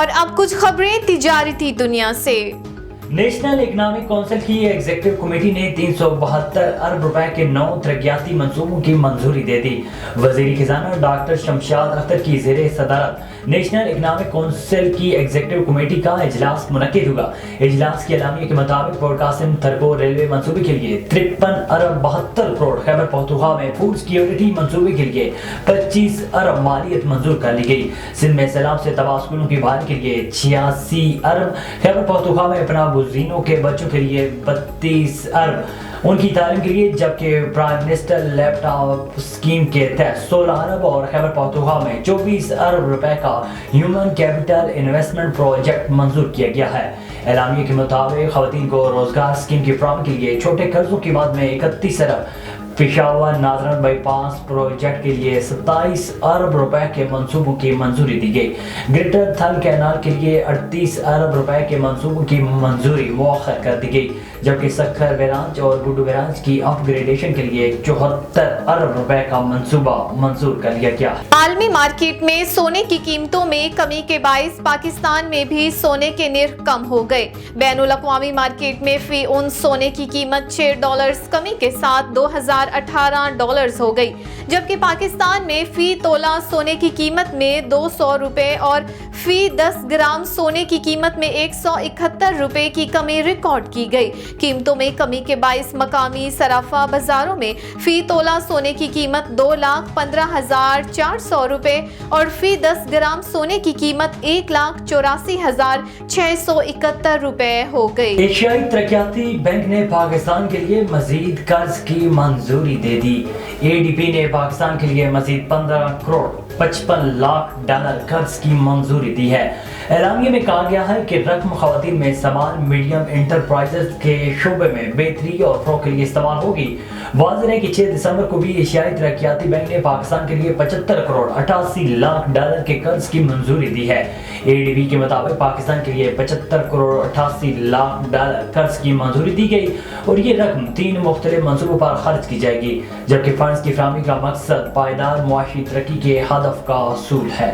اور اب کچھ خبریں تجارتی دنیا سے۔ نیشنل اکنامک کونسل کی ایگزیکٹو کمیٹی نے 372 ارب روپے کے 9 ترقیاتی منصوبوں کی منظوری دے دی۔ وزیر خزانہ ڈاکٹر شمشاد اختر کی زیر صدارت نیشنل اکنامک کونسل کی ایگزیکٹو کمیٹی کا اجلاس منعقد ہوا۔ اجلاس کے اعلامیے کے مطابق پورٹ قاسم تھرپور ریلوے منصوبے کے لیے 53 ارب 72 کروڑ، خیبر پختونخوا میں فوڈ سیکیورٹی منصوبے کے لیے 25 ارب مالیت منظور کر لی گئی۔ سندھ میں سیلاب سے تباہ اسکولوں کی بحالی کے لیے 86 ارب، خیبر پختونخوا میں اپنا گزینوں کے بچوں کے لیے 32 ارب ان کی تعلیم کے لیے، جبکہ پرائم منسٹر لیپ ٹاپ اسکیم کے تحت 16 ارب اور خیبر پختونخوا میں 24 ارب روپے کا ہیومن کیپٹل انویسٹمنٹ پروجیکٹ منظور کیا گیا ہے۔ اعلامیے کے مطابق خواتین کو روزگار اسکیم کی فراہمی کے لیے چھوٹے قرضوں کی مد میں 31 ارب، پشاور ناظرن بائی پاس پروجیکٹ کے لیے 27 ارب روپے کے منصوبوں کی منظوری دی گئی۔ گریٹر تھل کینال کے لیے 38 ارب روپے کے منصوبوں کی منظوری مؤخر کر دی گئی، جبکہ سکھر بیرانچ اور گڈو بیرانچ کی اپ گریڈیشن کے لیے 74 ارب روپے کا منصوبہ منظور کر لیا گیا۔ عالمی مارکیٹ میں سونے کی قیمتوں میں کمی کے باعث پاکستان میں بھی سونے کے نرخ کم ہو گئے۔ بین الاقوامی مارکیٹ میں فی اونس سونے کی قیمت $6 کمی کے ساتھ $2018 ہو گئی، جبکہ پاکستان میں فی تولہ سونے کی قیمت میں $200 اور فی 10 گرام سونے کی قیمت میں $171 کی کمی ریکارڈ کی گئی۔ قیمتوں میں کمی کے باعث مقامی صرافہ بازاروں میں فی تولہ سونے کی قیمت $2,15,400 اور فی 10 گرام سونے کی قیمت $1,84,671 ہو گئی۔ ایشیائی ترقیاتی بینک نے پاکستان کے لیے مزید قرض کی منظوری دے دی۔ ADB نے پاکستان کے لیے مزید 15 کروڑ 55 لاکھ ڈالر قرض کی منظوری دی ہے۔ اعلامیے میں کہا گیا ہے کہ رقم خواتین میں اسمال میڈیم انٹرپرائزز کے شعبے میں بہتری اور فروغ کے لیے استعمال ہوگی۔ واضح ہے کہ 6 دسمبر کو بھی ایشیائی ترقیاتی بینک نے پاکستان کے لیے 75 کروڑ 88 لاکھ ڈالر کے قرض کی منظوری دی ہے۔ ADB کے مطابق پاکستان کے لیے 75 کروڑ 88 لاکھ ڈالر قرض کی منظوری دی گئی اور یہ رقم 3 مختلف منصوبوں پر خرچ کی جائے گی، جبکہ فنڈز کی فراہمی کا مقصد پائیدار معاشی ترقی کے ہدف کا حصول ہے۔